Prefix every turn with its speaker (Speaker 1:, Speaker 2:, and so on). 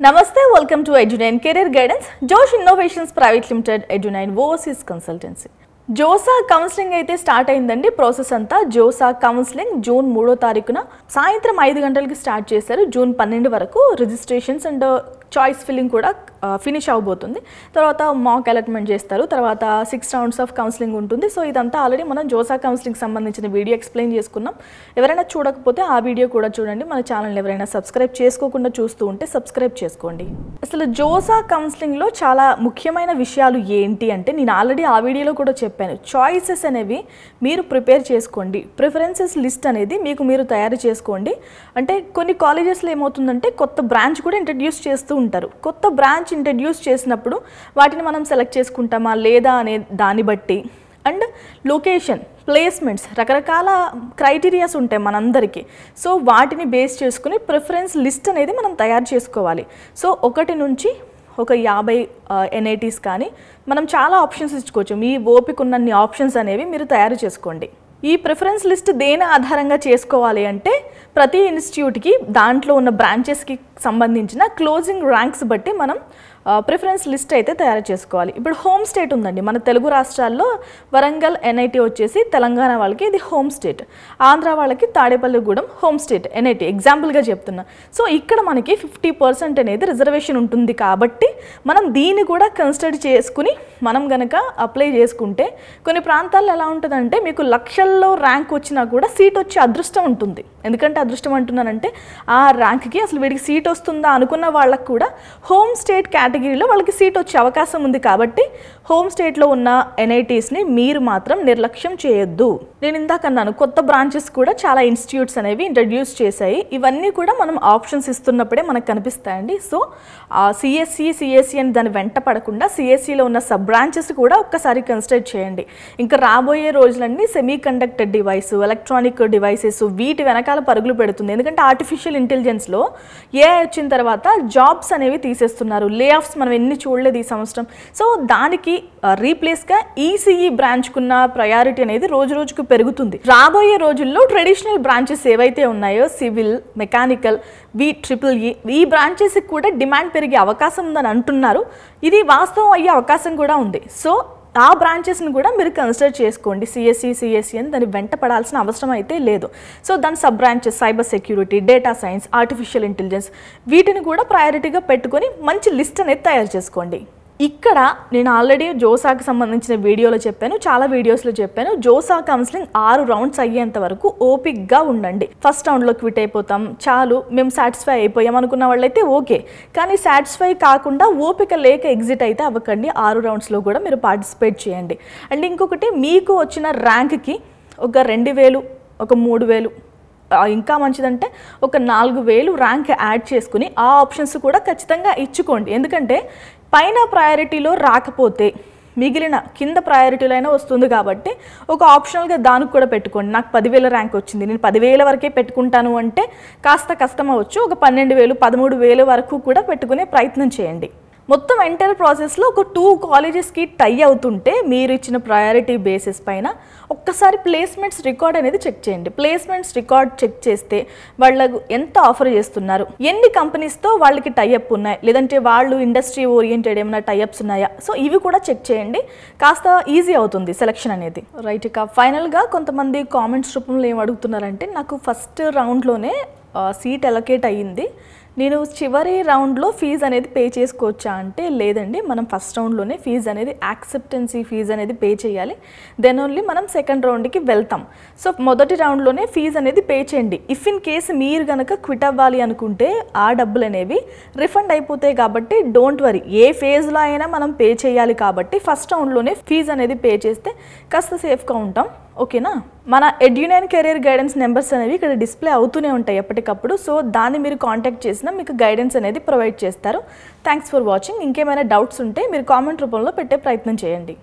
Speaker 1: Namaste, welcome to Edu9 Career Guidance, Josh Innovations Private Limited, Edu9 Overseas Consultancy. JoSAA counselling అయితే start అయిందండి. Process అంతా JoSAA counselling June 3వ తారీఖున సాయంత్రం 5 గంటలకి స్టార్ట్ చేశారు. జూన్ 12 వరకు రిజిస్ట్రేషన్స్ అండ్ చాయిస్ ఫిల్లింగ్ కూడా ఫినిష్ అవబోతుంది. తర్వాత మాక్ అలాట్మెంట్ చేస్తారు. తర్వాత 6 రౌండ్స్ ఆఫ్ కౌన్సిలింగ్ ఉంటుంది. సో ఇదంతా ఆల్రెడీ మనం జోసా కౌన్సిలింగ్ సంబంధించిన వీడియో ఎక్స్ప్లెయిన్ చేసుకున్నాం. ఎవరైనా చూడకపోతే ఆ వీడియో కూడా చూడండి. మన ఛానల్ ఎవరైనా సబ్స్క్రైబ్ చేసుకోకుండా చూస్తూ ఉంటే సబ్స్క్రైబ్ చేసుకోండి. అసలు జోసా కౌన్సిలింగ్లో చాలా ముఖ్యమైన విషయాలు ఏంటి అంటే నేను ఆల్రెడీ ఆ వీడియోలో కూడా చెప్పాను. చాయిసెస్ అనేవి మీరు ప్రిపేర్ చేసుకోండి. ప్రిఫరెన్సెస్ లిస్ట్ అనేది మీరు తయారు చేసుకోండి. అంటే కొన్ని కాలేజెస్లో ఏమవుతుందంటే కొత్త బ్రాంచ్ కూడా ఇంట్రడ్యూస్ చేస్తూ ఉంటారు. కొత్త బ్రాంచ్ ఇంట్రడ్యూస్ చేసినప్పుడు వాటిని మనం సెలెక్ట్ చేసుకుంటామా లేదా అనే దాన్ని బట్టి అండ్ లొకేషన్, ప్లేస్మెంట్స్, రకరకాల క్రైటీరియాస్ ఉంటాయి మనందరికీ. సో వాటిని బేస్ చేసుకుని ప్రిఫరెన్స్ లిస్ట్ అనేది మనం తయారు చేసుకోవాలి. సో 1 నుంచి ఒక 50 NITs కానీ మనం చాలా ఆప్షన్స్ ఇచ్చుకోవచ్చు. మీ ఓపిక ఉన్నన్ని ఆప్షన్స్ అనేవి మీరు తయారు చేసుకోండి. ఈ ప్రిఫరెన్స్ లిస్ట్ దేని ఆధారంగా చేసుకోవాలి అంటే ప్రతి ఇన్స్టిట్యూట్కి దాంట్లో ఉన్న బ్రాంచెస్కి సంబంధించిన క్లోజింగ్ ర్యాంక్స్ బట్టి మనం ప్రిఫరెన్స్ లిస్ట్ అయితే తయారు చేసుకోవాలి. ఇప్పుడు హోమ్ స్టేట్ ఉందండి. మన తెలుగు రాష్ట్రాల్లో వరంగల్ NIT వచ్చేసి తెలంగాణ వాళ్ళకి ఇది హోమ్ స్టేట్, ఆంధ్ర వాళ్ళకి తాడేపల్లిగూడెం హోమ్ స్టేట్ NIT ఎగ్జాంపుల్గా చెప్తున్నా. సో ఇక్కడ మనకి 50% అనేది రిజర్వేషన్ ఉంటుంది కాబట్టి మనం దీన్ని కూడా కన్సిడర్ చేసుకుని మనం గనక అప్లై చేసుకుంటే కొన్ని ప్రాంతాల్లో ఎలా ఉంటుందంటే మీకు లక్షల్లో ర్యాంక్ వచ్చినా కూడా సీట్ వచ్చే అదృష్టం ఉంటుంది. ఎందుకంటే అదృష్టం అంటున్నానంటే ఆ ర్యాంక్కి అసలు వీడికి సీట్ వస్తుందా అనుకున్న వాళ్ళకు కూడా హోమ్ స్టేట్ కేటగిరీలో వాళ్ళకి సీట్ వచ్చే అవకాశం ఉంది. కాబట్టి హోమ్ స్టేట్లో ఉన్న NITsని మీరు మాత్రం నిర్లక్ష్యం చేయొద్దు. నేను ఇందాక అన్నాను కొత్త బ్రాంచెస్ కూడా చాలా ఇన్స్టిట్యూట్స్ అనేవి ఇంట్రడ్యూస్ చేశాయి. ఇవన్నీ కూడా మనం ఆప్షన్స్ ఇస్తున్నప్పుడే మనకు కనిపిస్తాయండి. సో CSE అని దాని వెంట పడకుండా CSEలో ఉన్న సబ్ బ్రాంచెస్ కూడా ఒక్కసారి కన్సిడర్ చేయండి. ఇంకా రాబోయే రోజులన్నీ semi conductor device, electronic devices వీటి వెనకాల పరుగులు పెడుతుంది. ఎందుకంటే ఆర్టిఫిషియల్ ఇంటెలిజెన్స్లో AI వచ్చిన తర్వాత జాబ్స్ అనేవి తీసేస్తున్నారు. లే ఆఫ్స్ మనం ఎన్ని చూడలేదు ఈ సంవత్సరం. సో దానికి రీప్లేస్గా ECE బ్రాంచ్కున్న ప్రయారిటీ అనేది రోజు రోజుకు పెరుగుతుంది. రాబోయే రోజుల్లో ట్రెడిషనల్ బ్రాంచెస్ ఏవైతే ఉన్నాయో సివిల్, మెకానికల్, BEE ఈ బ్రాంచెస్కి కూడా డిమాండ్ పెరిగే అవకాశం ఉందని అంటున్నారు. ఇది వాస్తవం అయ్యే అవకాశం కూడా ఉంది. సో ఆ బ్రాంచెస్ని కూడా మీరు కన్సిడర్ చేసుకోండి. CSE అని దాన్ని వెంట పడాల్సిన అవసరం అయితే లేదు. సో దాని sub branches cyber security, data science, artificial intelligence వీటిని కూడా ప్రయారిటీగా పెట్టుకొని మంచి లిస్ట్ అనేది తయారు చేసుకోండి. ఇక్కడ నేను ఆల్రెడీ జోసాకి సంబంధించిన వీడియోలో చెప్పాను, చాలా వీడియోస్లో చెప్పాను. జోసా కౌన్సిలింగ్ 6 రౌండ్స్ అయ్యేంత వరకు ఓపిక్గా ఉండండి. ఫస్ట్ రౌండ్లో క్విట్ అయిపోతాం చాలు, మేము సాటిస్ఫై అయిపోయాం అనుకున్న వాళ్ళైతే ఓకే. కానీ సాటిస్ఫై కాకుండా ఓపిక లేక ఎగ్జిట్ అయితే అవ్వకండి. 6 రౌండ్స్లో కూడా మీరు పార్టిసిపేట్ చేయండి. అండ్ ఇంకొకటి, మీకు వచ్చిన ర్యాంక్కి ఒక 2000, ఒక 3000, ఇంకా మంచిదంటే ఒక 4000 ర్యాంక్ యాడ్ చేసుకుని ఆ ఆప్షన్స్ కూడా ఖచ్చితంగా ఇచ్చుకోండి. ఎందుకంటే పైన ప్రయారిటీలో రాకపోతే మిగిలిన కింద ప్రయారిటీలో అయినా వస్తుంది కాబట్టి ఒక ఆప్షనల్గా దానికి కూడా పెట్టుకోండి. నాకు 10,000 ర్యాంక్ వచ్చింది, నేను 10,000 వరకే పెట్టుకుంటాను అంటే కాస్త కష్టం అవ్వచ్చు. ఒక 12,000, 13,000 వరకు కూడా పెట్టుకునే ప్రయత్నం చేయండి. మొత్తం ఎంటైర్ ప్రాసెస్లో ఒక 2 కాలేజెస్కి టై అవుతుంటే మీరు ఇచ్చిన ప్రయారిటీ బేసిస్ పైన ఒక్కసారి ప్లేస్మెంట్స్ రికార్డ్ అనేది చెక్ చేయండి. ప్లేస్మెంట్స్ రికార్డ్ చెక్ చేస్తే వాళ్ళకు ఎంత ఆఫర్ చేస్తున్నారు, ఎన్ని కంపెనీస్తో వాళ్ళకి టైఅప్ ఉన్నాయి, లేదంటే వాళ్ళు ఇండస్ట్రీ ఓరియంటెడ్ ఏమైనా టైఅప్స్ ఉన్నాయా, సో ఇవి కూడా చెక్ చేయండి. కాస్త ఈజీ అవుతుంది సెలక్షన్ అనేది. రైట్, ఇక ఫైనల్గా కొంతమంది కామెంట్స్ రూపంలో ఏం అడుగుతున్నారంటే నాకు ఫస్ట్ రౌండ్లోనే సీట్ అలొకేట్ అయ్యింది, నేను చివరి రౌండ్లో ఫీజు అనేది పే చేసుకోవచ్చా అంటే లేదండి, మనం ఫస్ట్ రౌండ్లోనే ఫీజు అనేది యాక్సెప్టెన్సీ ఫీజు అనేది పే చేయాలి. దెన్ ఓన్లీ మనం సెకండ్ రౌండ్కి వెళ్తాం. సో మొదటి రౌండ్లోనే ఫీజు అనేది పే చేయండి. ఇఫ్ ఇన్ కేసు మీరు కనుక క్విట్ అవ్వాలి అనుకుంటే ఆ డబ్బులు అనేవి రిఫండ్ అయిపోతాయి. కాబట్టి డోంట్ వరీ, ఏ ఫేజ్లో అయినా మనం పే చేయాలి. కాబట్టి ఫస్ట్ రౌండ్లోనే ఫీజు అనేది పే చేస్తే కాస్త సేఫ్గా ఉంటాం. ఓకేనా? మన Edu9 కెరీర్ గైడెన్స్ నెంబర్స్ అనేవి ఇక్కడ డిస్ప్లే అవుతూనే ఉంటాయి ఎప్పటికప్పుడు. సో దాన్ని మీరు కాంటాక్ట్ చేసినా మీకు గైడెన్స్ అనేది ప్రొవైడ్ చేస్తారు. Thanks for watching. ఇంకేమైనా డౌట్స్ ఉంటే మీరు కామెంట్ రూపంలో పెట్టే ప్రయత్నం చేయండి.